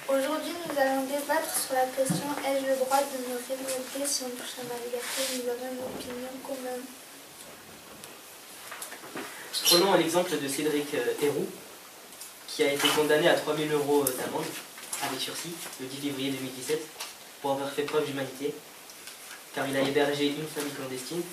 Aujourd'hui, nous allons débattre sur la question « Ai-je le droit de me révolter si on touche à ma liberté ?» Nous avons une opinion commune. Prenons l'exemple de Cédric Héroux, qui a été condamné à 3 000 € d'amende avec sursis le 10 février 2017 pour avoir fait preuve d'humanité, car il a hébergé une famille clandestine.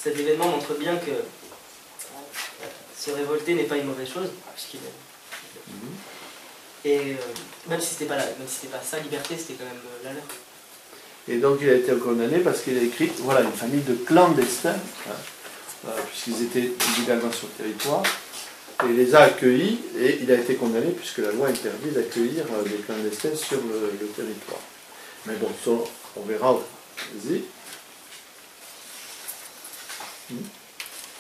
Cet événement montre bien que se révolter n'est pas une mauvaise chose, puisqu'il et même si c'était pas sa liberté, c'était quand même la leur. Et donc il a été condamné parce qu'il a écrit, voilà, une famille de clandestins, puisqu'ils étaient illégalement sur le territoire, et il les a accueillis, et il a été condamné puisque la loi interdit d'accueillir des clandestins sur le territoire. Mais bon, ça, on verra. Vas-y.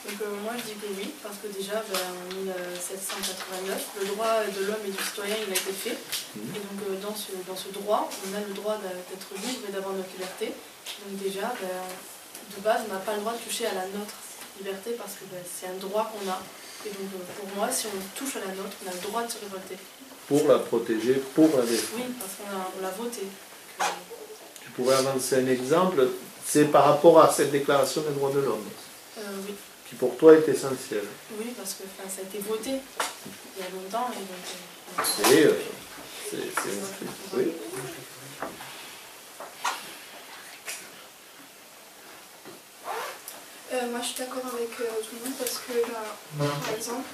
Donc moi je dis que oui, parce que déjà en 1789, le droit de l'homme et du citoyen il a été fait. Et donc dans ce droit, on a le droit d'être libre et d'avoir notre liberté. Donc déjà, de base, on n'a pas le droit de toucher à la nôtre liberté parce que c'est un droit qu'on a. Et donc pour moi, si on touche à la nôtre, on a le droit de se révolter. Pour la protéger, pour la défendre. Oui, parce qu'on l'a voté. Tu pourrais avancer un exemple, c'est par rapport à cette déclaration des droits de l'homme. Oui. Qui pour toi est essentielle. Oui, parce que ça a été voté il y a longtemps et donc... c'est oui. Moi je suis d'accord avec tout le monde parce que, par exemple,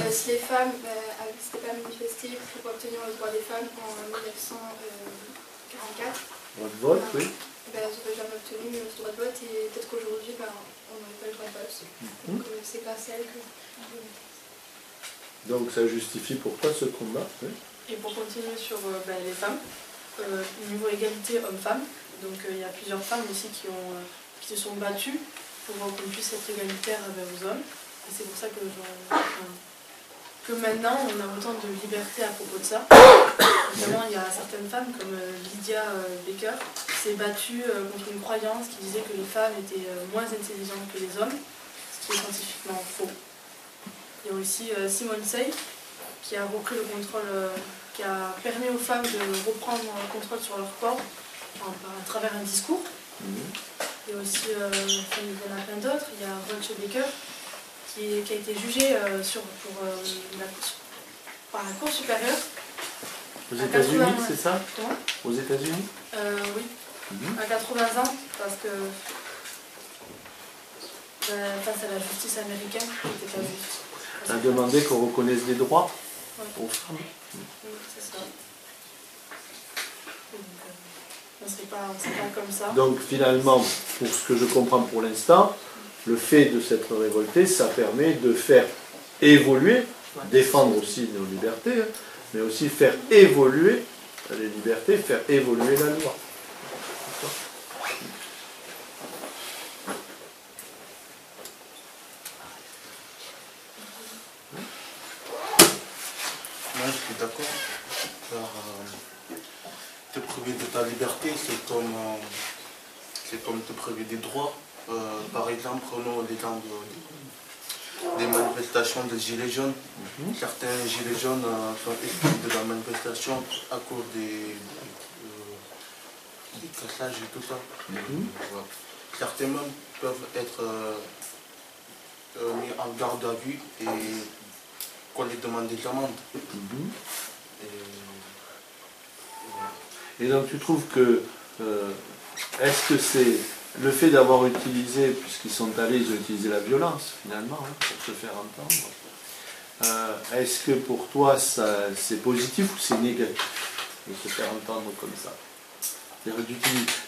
si les femmes ne s'étaient pas manifestées pour obtenir le droit des femmes en 1944, Droit de vote, oui. elles n'auraient jamais obtenu ce droit de vote et peut-être qu'aujourd'hui on n'aurait pas le droit de vote. Donc c'est grâce à elles que... Donc ça justifie pour toi ce combat. Oui. Et pour continuer sur les femmes, niveau égalité homme-femme, donc il y a plusieurs femmes aussi qui se sont battues pour qu'on puisse être égalitaire aux hommes. Et c'est pour ça que maintenant on a autant de liberté à propos de ça. Notamment il y a certaines femmes comme Lydia Baker qui s'est battue contre une croyance qui disait que les femmes étaient moins intelligentes que les hommes, ce qui est scientifiquement faux. Il y a aussi Simone Weil qui a repris le contrôle, qui a permis aux femmes de reprendre le contrôle sur leur corps à travers un discours. Il y a aussi, il y en a plein d'autres, il y a Roger Baker qui a été jugé par la Cour supérieure. Aux États-Unis, c'est ça? Aux États-Unis? Oui, à 80 ans, parce que face à la justice américaine, qui n'était pas juste. A demandé qu'on reconnaisse des droits aux femmes. Oui, c'est ça. On ne serait pas comme ça. Donc finalement, pour ce que je comprends pour l'instant, le fait de s'être révolté, ça permet de faire évoluer, défendre aussi nos libertés, mais aussi faire évoluer les libertés, faire évoluer la loi. Moi, je suis d'accord. Te priver de ta liberté, c'est comme te priver des droits. Par exemple, prenons l'exemple des manifestations des Gilets jaunes. Certains Gilets jaunes sont exclus de la manifestation à cause des cassages et tout ça. Certains même peuvent être mis en garde à vue et qu'on les demande des amendes. Et donc tu trouves que, est-ce que c'est le fait d'avoir utilisé, puisqu'ils sont allés, ils ont utilisé la violence finalement, pour se faire entendre, est-ce que pour toi c'est positif ou c'est négatif de se faire entendre comme ça?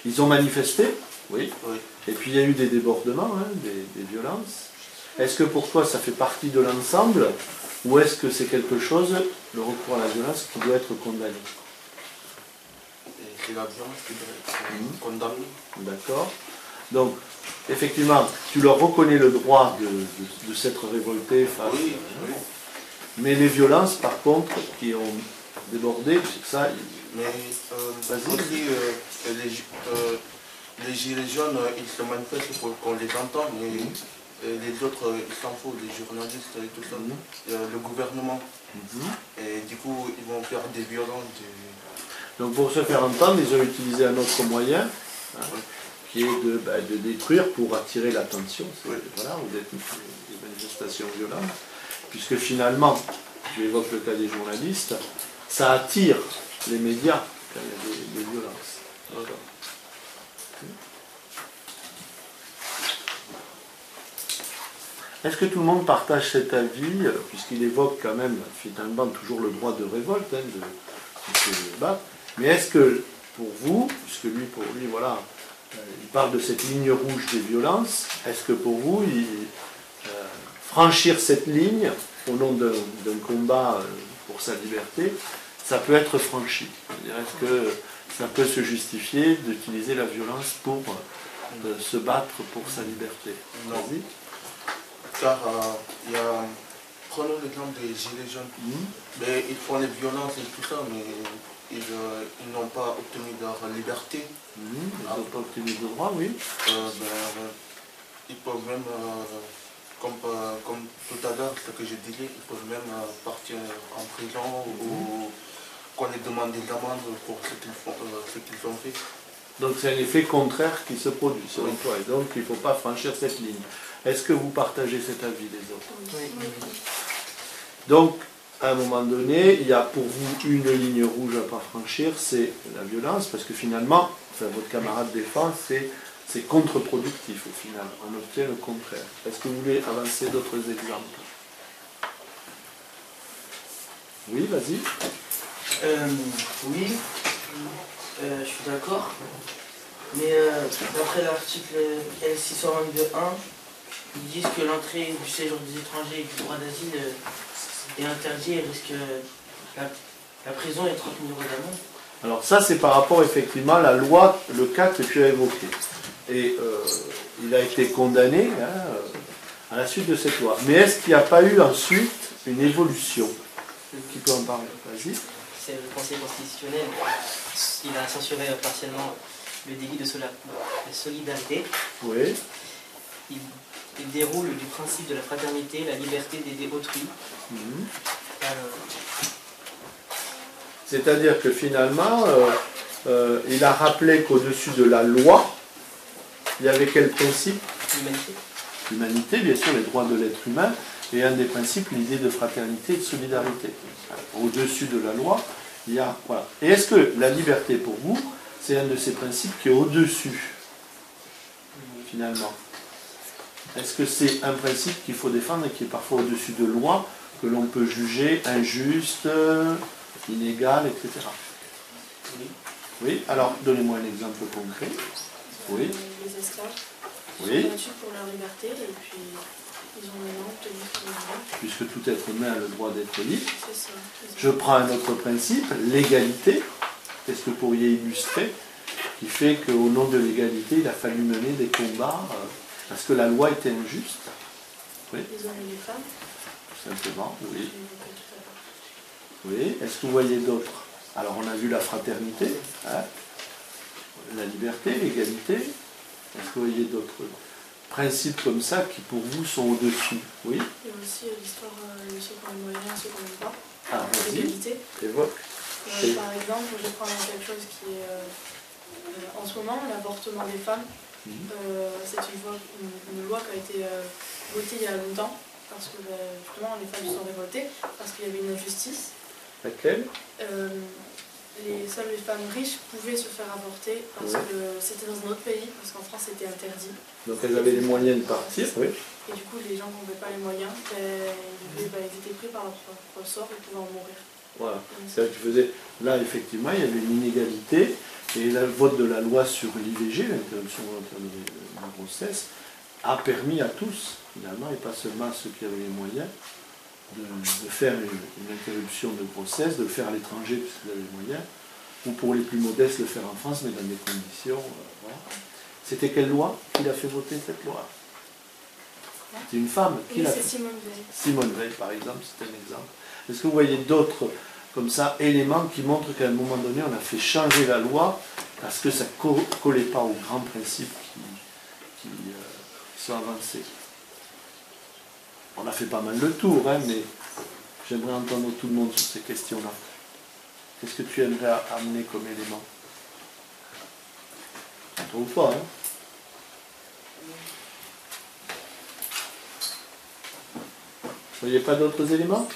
Ils ont manifesté, oui, et puis il y a eu des débordements, des violences. Est-ce que pour toi ça fait partie de l'ensemble ou est-ce que c'est quelque chose, le recours à la violence, qui doit être condamné? C'est la violence qui doit être condamnée. D'accord. Donc, effectivement, tu leur reconnais le droit de s'être révolté face. Oui. Mais les violences, par contre, qui ont débordé, c'est ça. Mais aussi, les gilets jaunes, ils se manifestent pour qu'on les entende, mais et les autres, il s'en fout, les journalistes et tout ça, le gouvernement. Et du coup, ils vont faire des violences. Donc pour se faire entendre, ils ont utilisé un autre moyen, qui est de détruire pour attirer l'attention, voilà, ou d'être des manifestations violentes, puisque finalement, tu évoques le cas des journalistes, ça attire les médias quand il y a des violences. Voilà. Est-ce que tout le monde partage cet avis, puisqu'il évoque quand même finalement toujours le droit de révolte, de se battre, mais est-ce que pour vous, puisque lui, pour lui, voilà, il parle de cette ligne rouge des violences, est-ce que pour vous, franchir cette ligne au nom d'un combat pour sa liberté, ça peut être franchi? Est-ce que ça peut se justifier d'utiliser la violence pour se battre pour sa liberté? Vas-y. Car prenons l'exemple des Gilets jaunes. Mais ils font les violences et tout ça, mais ils n'ont pas obtenu leur liberté. Ils n'ont pas obtenu de droit, oui. Ils peuvent même, comme tout à l'heure, ce que je disais, ils peuvent même partir en prison ou qu'on les demande des amendes pour ce qu'ils ont fait. Donc c'est un effet contraire qui se produit selon toi, et donc il ne faut pas franchir cette ligne. Est-ce que vous partagez cet avis les autres? Oui. Donc, à un moment donné, il y a pour vous une ligne rouge à ne pas franchir, c'est la violence, parce que finalement, enfin, votre camarade défend, c'est contre-productif au final, on obtient le contraire. Est-ce que vous voulez avancer d'autres exemples? Oui, vas-y. Oui, je suis d'accord. Mais d'après l'article L622.1, ils disent que l'entrée du séjour des étrangers et du droit d'asile est interdit et risque la prison et 30 000 € d'amende. Alors ça, c'est par rapport effectivement à la loi, le cas que tu as évoqué. Et il a été condamné à la suite de cette loi. Mais est-ce qu'il n'y a pas eu ensuite une évolution? Qui peut en parler? Vas-y. C'est le Conseil constitutionnel. Il a censuré partiellement le délit de solidarité. Oui. Il déroule du principe de la fraternité, la liberté d'aider autrui. C'est-à-dire que finalement, il a rappelé qu'au-dessus de la loi, il y avait quel principe? L'humanité. L'humanité, bien sûr, les droits de l'être humain, et un des principes, l'idée de fraternité et de solidarité. Au-dessus de la loi, il y a... Voilà. Et est-ce que la liberté, pour vous, c'est un de ces principes qui est au-dessus, finalement? Est-ce que c'est un principe qu'il faut défendre et qui est parfois au-dessus de loi, que l'on peut juger injuste, inégal, etc. Oui. Oui, alors donnez-moi un exemple concret. Oui. Les esclaves Oui. sont battus pour leur liberté et puis ils ont maintenant obtenu leur liberté. Puisque tout être humain a le droit d'être libre. C'est ça. Je prends un autre principe, l'égalité. Qu'est-ce que vous pourriez illustrer qui fait qu'au nom de l'égalité, il a fallu mener des combats parce que la loi était injuste? Oui. Les hommes et les femmes. Tout simplement, oui. Je l'ai évoqué tout à l'heure. Oui. Est-ce que vous voyez d'autres? Alors on a vu la fraternité, la liberté, l'égalité. Est-ce que vous voyez d'autres principes comme ça qui pour vous sont au-dessus? Oui. Il y a aussi l'histoire de ceux qui ont les moyens et ceux qui n'en ont pas. Ah, vas-y. L'égalité. Évoque. Par exemple, je prends quelque chose qui est en ce moment, l'avortement des femmes. C'est une loi qui a été votée il y a longtemps parce que justement les femmes se sont révoltées parce qu'il y avait une injustice. Laquelle? Seules les femmes riches pouvaient se faire avorter parce que c'était dans un autre pays, parce qu'en France c'était interdit. Donc elles avaient les moyens de partir, oui. Et du coup les gens qui n'avaient pas les moyens, ils étaient pris par leur propre sort et pouvaient en mourir. Voilà. C'est-à-dire que tu faisais... Là, effectivement, il y avait une inégalité, et le vote de la loi sur l'IVG, l'interruption volontaire de la grossesse, a permis à tous, finalement, et pas seulement à ceux qui avaient les moyens, de faire une interruption de grossesse, de le faire à l'étranger, puisqu'ils avaient les moyens, ou pour les plus modestes, le faire en France, mais dans des conditions... voilà. C'était quelle loi qui a fait voter cette loi? C'est une femme. Qui l'a fait? C'est Simone Veil. Simone Veil, par exemple, c'est un exemple. Est-ce que vous voyez d'autres, comme ça, éléments qui montrent qu'à un moment donné, on a fait changer la loi parce que ça ne collait pas aux grands principes qui sont avancés? On a fait pas mal le tour, hein, mais j'aimerais entendre tout le monde sur ces questions-là. Qu'est-ce que tu aimerais amener comme élément? On ne trouve pas, hein? Vous voyez pas d'autres éléments?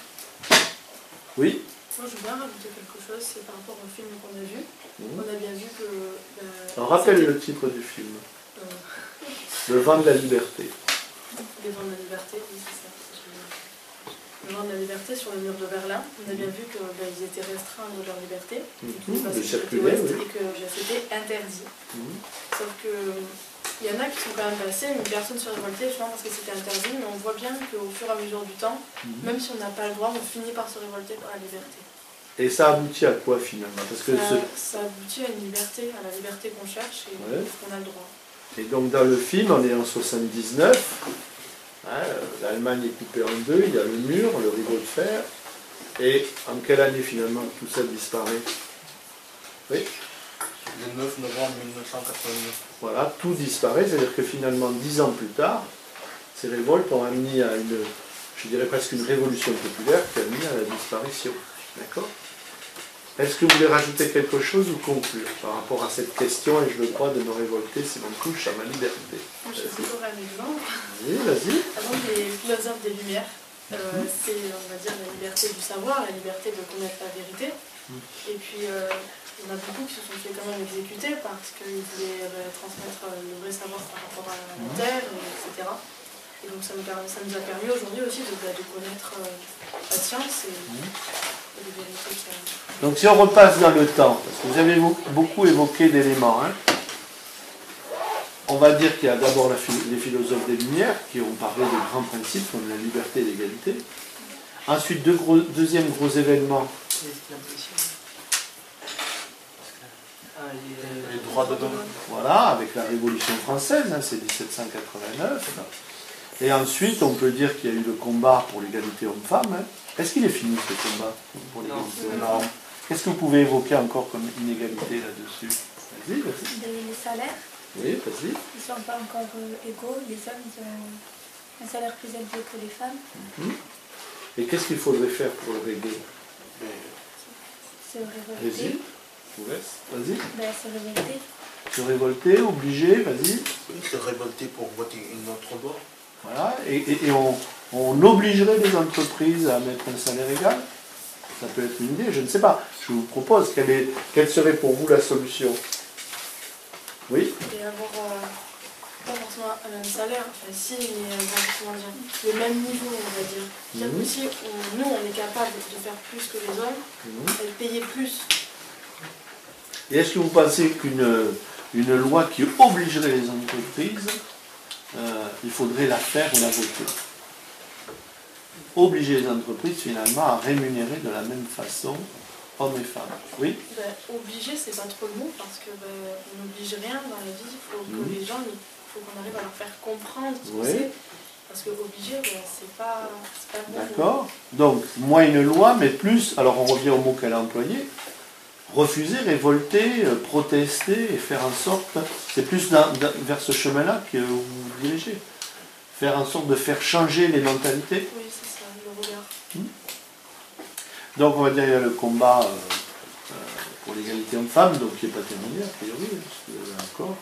Oui? Moi, je veux bien rajouter quelque chose, c'est par rapport au film qu'on a vu. On a bien vu que... On rappelle le titre du film. Le vent de la liberté. Les vents de la liberté, oui, c'est ça. Le vent de la liberté sur le mur de Berlin. On a bien vu qu'ils étaient restreints de leur liberté. De circuler, oui. Et que c'était interdit. Sauf que... Il y en a qui sont quand même passés, mais personne ne se révoltait justement parce que c'était interdit, mais on voit bien qu'au fur et à mesure du temps, même si on n'a pas le droit, on finit par se révolter par la liberté. Et ça aboutit à quoi finalement? Parce que ça aboutit à une liberté, à la liberté qu'on cherche et qu'on a le droit. Et donc dans le film, on est en 79, hein, l'Allemagne est coupée en deux, il y a le mur, le rideau de fer, et en quelle année finalement tout ça disparaît? Oui. Le 9 novembre 1989. Voilà, tout disparaît, c'est-à-dire que finalement, 10 ans plus tard, ces révoltes ont amené à une, je dirais presque une révolution populaire qui a amené à la disparition. D'accord? Est-ce que vous voulez rajouter quelque chose ou conclure par rapport à cette question, ai-je le droit de me révolter si l'on touche à ma liberté? Je sais pas un exemple. Oui, vas-y. Avant les philosophes des Lumières, c'est, on va dire, la liberté du savoir, la liberté de connaître la vérité. Et puis, il y en a beaucoup qui se sont fait quand même exécuter parce qu'ils voulaient transmettre le vrai savoir par rapport à la terre, etc. Et donc ça nous a permis aujourd'hui aussi de connaître la science et les vérités. Donc si on repasse dans le temps, parce que vous avez beaucoup évoqué d'éléments, hein, on va dire qu'il y a d'abord les philosophes des Lumières qui ont parlé de grands principes comme la liberté et l'égalité. Ensuite, deuxième gros événement. Les droits de l'homme. Voilà, avec la Révolution française, hein, c'est 1789. Et ensuite, on peut dire qu'il y a eu le combat pour l'égalité homme-femme. Hein. Est-ce qu'il est fini ce combat pour l'égalité homme-femme? Qu'est-ce que vous pouvez évoquer encore comme inégalité là-dessus? Vas-y, vas-y. Les salaires. Oui, vas-y. Ils ne sont pas encore égaux. Les hommes, ils ont un salaire plus élevé que les femmes. Et qu'est-ce qu'il faudrait faire pour le régler? Se révolter. Vas-y, je vous laisse. Vas-y. Se révolter. Se révolter, obligé, vas-y. Se révolter pour voter une autre loi. Voilà, et on obligerait les entreprises à mettre un salaire égal. Ça peut être une idée, je ne sais pas. Je vous propose, quelle serait pour vous la solution? Oui? Et avoir pas forcément un même salaire, enfin si, mais comment dire, le même niveau, on va dire. C'est-à-dire que si nous, on est capable de faire plus que les hommes, et payer plus. Et est-ce que vous pensez qu'une loi qui obligerait les entreprises, il faudrait la faire et la voter? Obliger les entreprises finalement à rémunérer de la même façon hommes et femmes. Oui? Obligé, c'est pas trop le mot parce que on n'oblige rien dans la vie. Il faut que les gens, il faut qu'on arrive à leur faire comprendre ce que c'est. Parce que obligé, c'est pas bon. D'accord. Donc, moins une loi, mais plus, alors on revient au mot qu'elle a employé, refuser, révolter, protester et faire en sorte, c'est plus vers ce chemin-là que vous vous dirigez. Faire en sorte de faire changer les mentalités. Oui, c'est ça, le regard. Donc on va dire qu'il y a le combat pour l'égalité homme-femme, donc qui n'est pas terminé a priori, encore.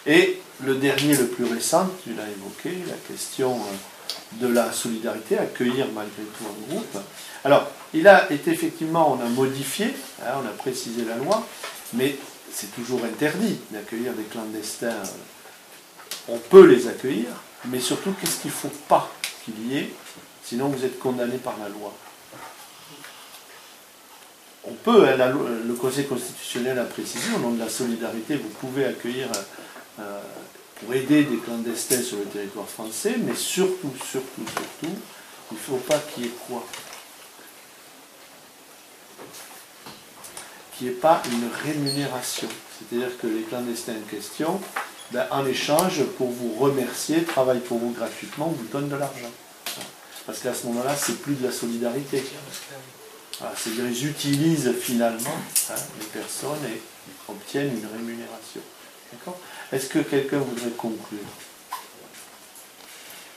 Et le dernier, le plus récent, tu l'as évoqué, la question de la solidarité, accueillir malgré tout un groupe. Alors, il a été effectivement, on a modifié, hein, on a précisé la loi, mais c'est toujours interdit d'accueillir des clandestins. On peut les accueillir, mais surtout, qu'est-ce qu'il ne faut pas qu'il y ait, sinon vous êtes condamné par la loi. On peut, hein, le Conseil constitutionnel a précisé, au nom de la solidarité, vous pouvez accueillir pour aider des clandestins sur le territoire français, mais surtout, il ne faut pas qu'il y ait quoi? Qu'il n'y ait pas une rémunération. C'est-à-dire que les clandestins en question, en échange, pour vous remercier, travaillent pour vous gratuitement, vous donnent de l'argent. Parce qu'à ce moment-là, c'est plus de la solidarité. C'est-à-dire qu'ils utilisent finalement les personnes et obtiennent une rémunération. D'accord? Est-ce que quelqu'un voudrait conclure?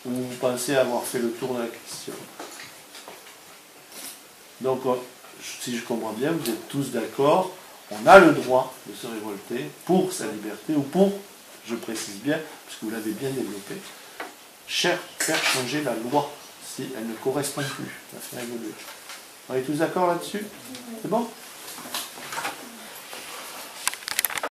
ou vous pensez avoir fait le tour de la question? Donc, si je comprends bien, vous êtes tous d'accord, on a le droit de se révolter pour sa liberté, ou pour, je précise bien, puisque vous l'avez bien développé, faire changer la loi, si elle ne correspond plus, la faire évoluer. On est tous d'accord là-dessus? C'est bon?